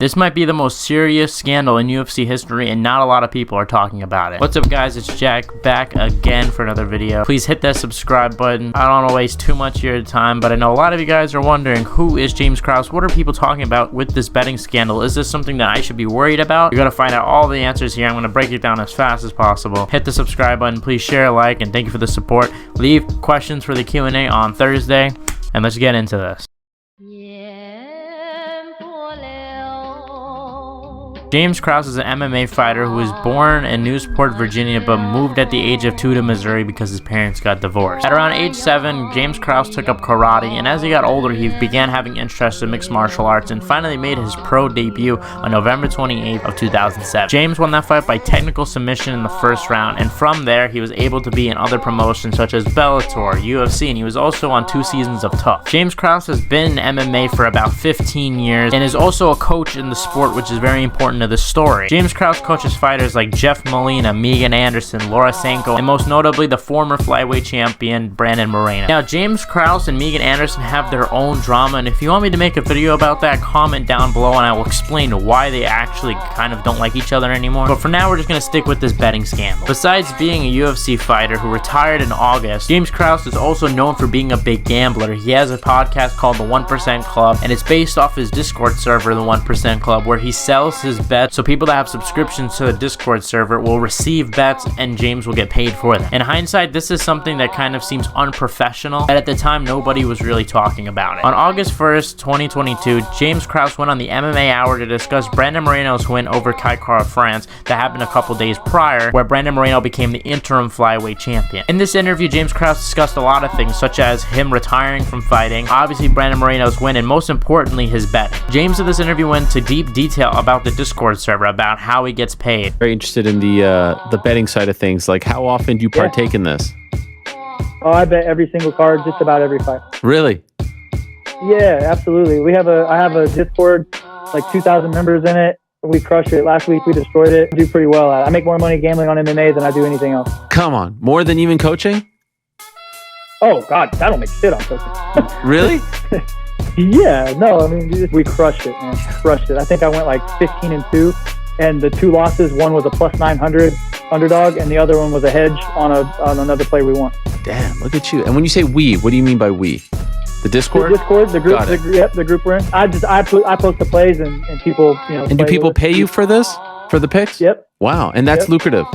This might be the most serious scandal in UFC history, and not a lot of people are talking about it. What's up, guys? It's Jack back again for another video. Please hit that subscribe button. I don't want to waste too much of your time, but I know a lot of you guys are wondering, who is James Krause? What are people talking about with this betting scandal? Is this something that I should be worried about? You're going to find out all the answers here. I'm going to break it down as fast as possible. Hit the subscribe button. Please share, like, and thank you for the support. Leave questions for the Q&A on Thursday, and let's get into this. James Krause is an MMA fighter who was born in Newport, Virginia, but moved at the age of 2 to Missouri because his parents got divorced. At around age 7, James Krause took up karate, and as he got older, he began having interest in mixed martial arts and finally made his pro debut on November 28th of 2007. James won that fight by technical submission in the first round, and from there, he was able to be in other promotions such as Bellator, UFC, and he was also on 2 seasons of Tough. James Krause has been in MMA for about 15 years and is also a coach in the sport, which is very important to the story. James Krause coaches fighters like Jeff Molina, Megan Anderson, Laura Sanko, and most notably the former flyweight champion Brandon Moreno. Now, James Krause and Megan Anderson have their own drama, and if you want me to make a video about that, comment down below and I will explain why they actually kind of don't like each other anymore. But for now, we're just going to stick with this betting scandal. Besides being a UFC fighter who retired in August, James Krause is also known for being a big gambler. He has a podcast called The 1% Club, and it's based off his Discord server, The 1% Club, where he sells his bets, so people that have subscriptions to the Discord server will receive bets and James will get paid for them. In hindsight, this is something that kind of seems unprofessional, but at the time nobody was really talking about it. On August 1st, 2022, James Krause went on the MMA Hour to discuss Brandon Moreno's win over Kai Kara-France that happened a couple days prior, where Brandon Moreno became the interim flyweight champion. In this interview, James Krause discussed a lot of things, such as him retiring from fighting, obviously Brandon Moreno's win, and most importantly, his betting. James in this interview went into deep detail about the Discord server, about how he gets paid. Very interested in the betting side of things. Like, how often do you partake in this? Oh, I bet every single card, just about every fight. Really? Yeah, absolutely. I have a Discord, like 2,000 members in it. We crushed it. Last week we destroyed it. I do pretty well at it. I make more money gambling on MMA than I do anything else. Come on, more than even coaching? Oh God, I don't make shit on coaching. Really? Yeah, no, I mean, we crushed it, man. Crushed it. I think I went like 15-2, and the 2 losses, one was a plus 900 underdog, and the other one was a hedge on another play we won. Damn, look at you. And when you say we, what do you mean by we? The Discord? The Discord, the group, the group we're in. I post the plays and people, you know. And do people pay you for this? For the picks? Yep. Wow, and that's lucrative.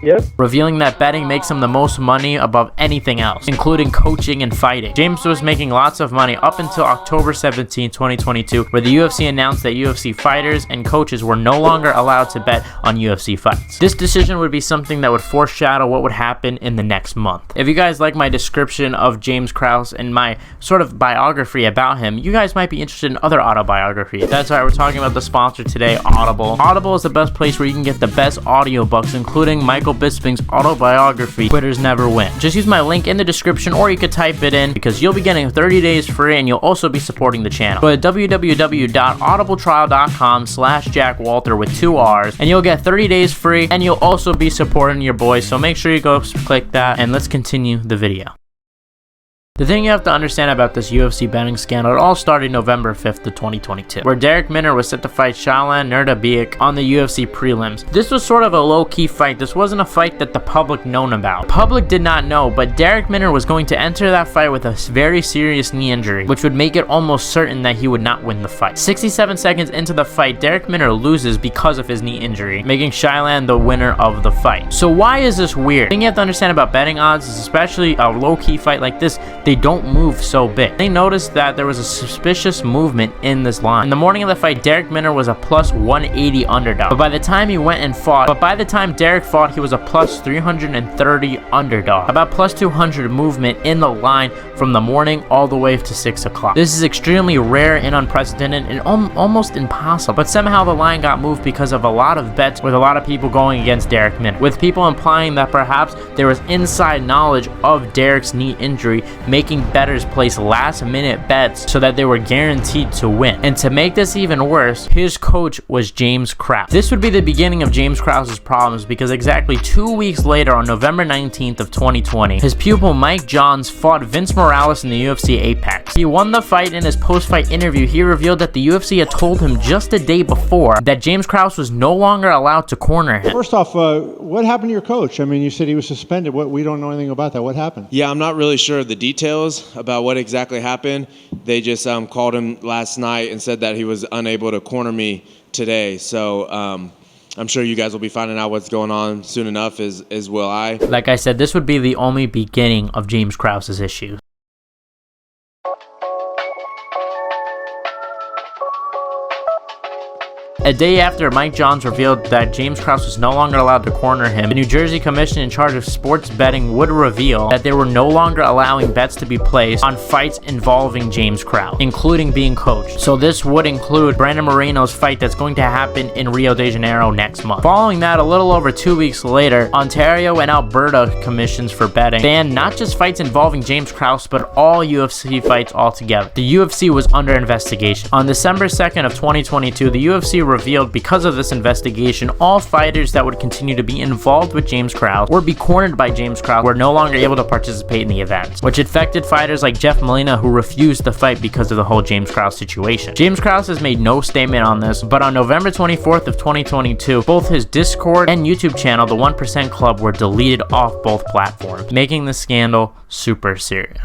Yep. Revealing that betting makes him the most money above anything else, including coaching and fighting. James was making lots of money up until October 17, 2022, where the UFC announced that UFC fighters and coaches were no longer allowed to bet on UFC fights. This decision would be something that would foreshadow what would happen in the next month. If you guys like my description of James Krause and my sort of biography about him, you guys might be interested in other autobiographies. That's why we're talking about the sponsor today, Audible. Audible is the best place where you can get the best audiobooks, including Michael Bisping's autobiography, Quitters Never Win. Just use my link in the description, or you could type it in, because you'll be getting 30 days free and you'll also be supporting the channel. Go to www.audibletrial.com/JackWalter with 2 R's and you'll get 30 days free, and you'll also be supporting your boy, so make sure you go click that, and let's continue the video. The thing you have to understand about this UFC betting scandal, it all started November 5th of 2022, where Darrick Minner was set to fight Shailen Nurdabiak on the UFC prelims. This was sort of a low-key fight. This wasn't a fight that the public known about. The public did not know, but Darrick Minner was going to enter that fight with a very serious knee injury, which would make it almost certain that he would not win the fight. 67 seconds into the fight, Darrick Minner loses because of his knee injury, making Shailen the winner of the fight. So why is this weird? The thing you have to understand about betting odds is, especially a low-key fight like this, they don't move so big. They noticed that there was a suspicious movement in this line. In the morning of the fight, Darrick Minner was a plus 180 underdog. But by the time Darrick fought, he was a plus 330 underdog. About plus 200 movement in the line from the morning all the way to 6 o'clock. This is extremely rare and unprecedented and almost impossible. But somehow the line got moved because of a lot of bets with a lot of people going against Darrick Minner, with people implying that perhaps there was inside knowledge of Darrick's knee injury, making bettors place last-minute bets so that they were guaranteed to win. And to make this even worse, his coach was James Krause. This would be the beginning of James Krause's problems because exactly 2 weeks later, on November 19th of 2020, his pupil Mike Johns fought Vince Morales in the UFC Apex. He won the fight. In his post-fight interview, he revealed that the UFC had told him just a day before that James Krause was no longer allowed to corner him. First off, what happened to your coach? I mean, you said he was suspended. We don't know anything about that. What happened? Yeah, I'm not really sure of the details about what exactly happened. They just called him last night and said that he was unable to corner me today. So I'm sure you guys will be finding out what's going on soon enough, as will I. Like I said, this would be the only beginning of James Krause's issues. A day after Mike Johns revealed that James Krause was no longer allowed to corner him, the New Jersey Commission in charge of sports betting would reveal that they were no longer allowing bets to be placed on fights involving James Krause, including being coached. So this would include Brandon Moreno's fight that's going to happen in Rio de Janeiro next month. Following that, a little over 2 weeks later, Ontario and Alberta commissions for betting banned not just fights involving James Krause, but all UFC fights altogether. The UFC was under investigation. On December 2nd of 2022, the UFC revealed because of this investigation, all fighters that would continue to be involved with James Krause or be cornered by James Krause were no longer able to participate in the event, which affected fighters like Jeff Molina, who refused to fight because of the whole James Krause situation. James Krause has made no statement on this, but on November 24th of 2022, both his Discord and YouTube channel, the 1% Club, were deleted off both platforms, making the scandal super serious.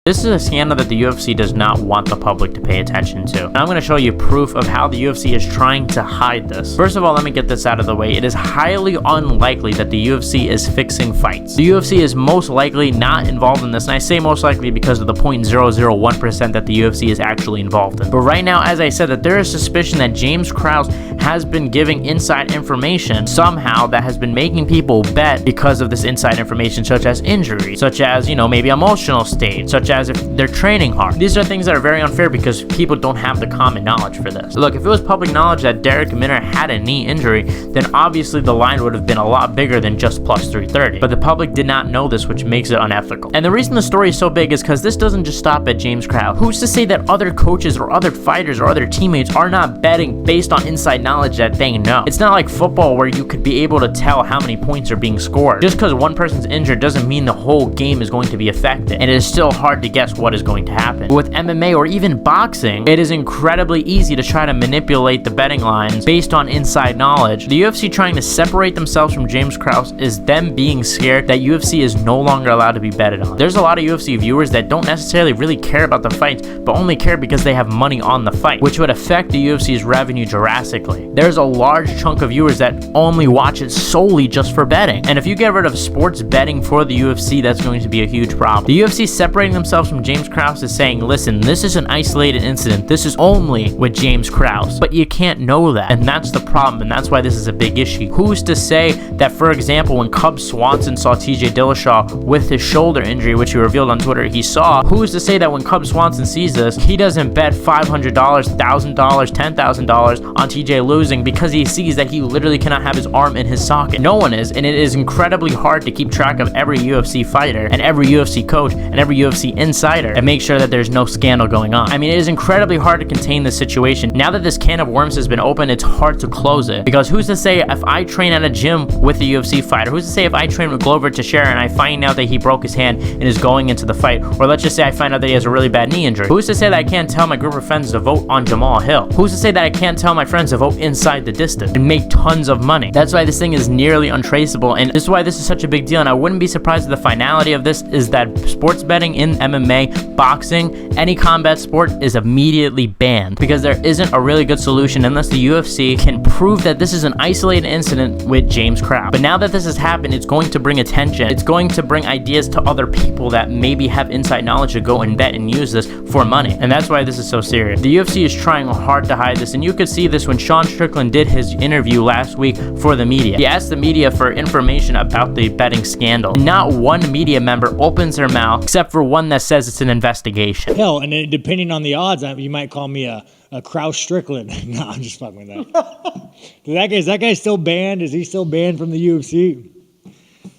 This is a scandal that the UFC does not want the public to pay attention to. And I'm going to show you proof of how the UFC is trying to hide this. First of all, let me get this out of the way. It is highly unlikely that the UFC is fixing fights. The UFC is most likely not involved in this, and I say most likely because of the 0.001% that the UFC is actually involved in. But right now, as I said, that there is suspicion that James Krause has been giving inside information somehow that has been making people bet because of this inside information, such as injury, such as, maybe emotional state, such as if they're training hard. These are things that are very unfair because people don't have the common knowledge for this. Look, if it was public knowledge that Derek Minner had a knee injury, then obviously the line would have been a lot bigger than just plus 330. But the public did not know this, which makes it unethical. And the reason the story is so big is because this doesn't just stop at James Krause. Who's to say that other coaches or other fighters or other teammates are not betting based on inside knowledge that they know? It's not like football where you could be able to tell how many points are being scored. Just because one person's injured doesn't mean the whole game is going to be affected. And it is still hard to guess what is going to happen. With MMA or even boxing, it is incredibly easy to try to manipulate the betting lines based on inside knowledge. The UFC trying to separate themselves from James Krause is them being scared that UFC is no longer allowed to be betted on. There's a lot of UFC viewers that don't necessarily really care about the fights, but only care because they have money on the fight, which would affect the UFC's revenue drastically. There's a large chunk of viewers that only watch it solely just for betting. And if you get rid of sports betting for the UFC, that's going to be a huge problem. The UFC separating themselves from James Krause is saying, listen, this is an isolated incident. This is only with James Krause. But you can't know that. And that's the problem. And that's why this is a big issue. Who's to say that, for example, when Cub Swanson saw TJ Dillashaw with his shoulder injury, which he revealed on Twitter he saw, who's to say that when Cub Swanson sees this, he doesn't bet $500, $1,000, $10,000 on TJ losing because he sees that he literally cannot have his arm in his socket? No one is. And it is incredibly hard to keep track of every UFC fighter and every UFC coach and every UFC insider and make sure that there's no scandal going on. I mean, it is incredibly hard to contain this situation. Now that this can of worms has been opened, it's hard to close it. Because who's to say if I train at a gym with a UFC fighter, who's to say if I train with Glover Teixeira and I find out that he broke his hand and is going into the fight, or let's just say I find out that he has a really bad knee injury, who's to say that I can't tell my group of friends to vote on Jamal Hill? Who's to say that I can't tell my friends to vote inside the distance and make tons of money? That's why this thing is nearly untraceable, and this is why this is such a big deal. And I wouldn't be surprised if the finality of this is that sports betting in MMA, boxing, any combat sport is immediately banned, because there isn't a really good solution unless the UFC can prove that this is an isolated incident with James Krause. But now that this has happened, it's going to bring attention. It's going to bring ideas to other people that maybe have inside knowledge to go and bet and use this for money. And that's why this is so serious. The UFC is trying hard to hide this, and you could see this when Sean Strickland did his interview last week for the media. He asked the media for information about the betting scandal. Not one media member opens their mouth except for one that says it's an investigation. Hell, and then depending on the odds, you might call me a Krause Strickland. No, I'm just fucking with that. Is that guy still banned? Is he still banned from the UFC?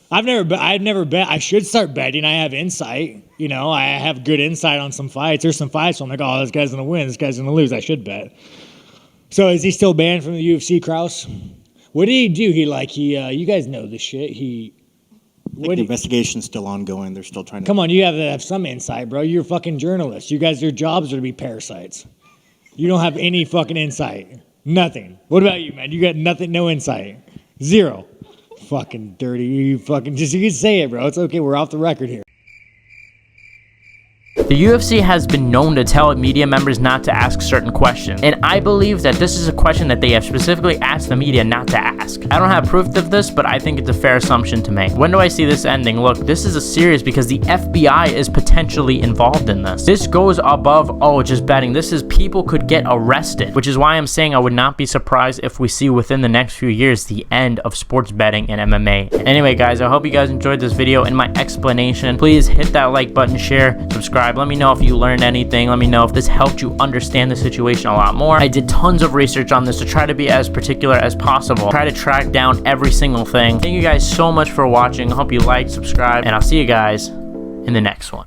I've never bet. I should start betting. I have insight. You know, I have good insight on some fights. There's some fights, so I'm like, oh, this guy's going to win. This guy's going to lose. I should bet. So is he still banned from the UFC, Krause? What did he do? You guys know this shit. The investigation's still ongoing. They're still trying to. Come on, you have to have some insight, bro. You're a fucking journalist. You guys, your jobs are to be parasites. You don't have any fucking insight. Nothing. What about you, man? You got nothing, no insight. Zero. Fucking dirty. You can say it, bro. It's okay. We're off the record here. The UFC has been known to tell media members not to ask certain questions, and I believe that this is a question that they have specifically asked the media not to ask. I don't have proof of this, but I think it's a fair assumption to make. When do I see this ending? Look, this is a serious because the FBI is potentially involved in this. This goes above, oh, just betting. This is people could get arrested, which is why I'm saying I would not be surprised if we see within the next few years the end of sports betting and MMA. Anyway, guys, I hope you guys enjoyed this video and my explanation. Please hit that like button, share, subscribe. Let me know if you learned anything. Let me know if this helped you understand the situation a lot more. I did tons of research on this to try to be as particular as possible. Try to track down every single thing. Thank you guys so much for watching. I hope you like, subscribe, and I'll see you guys in the next one.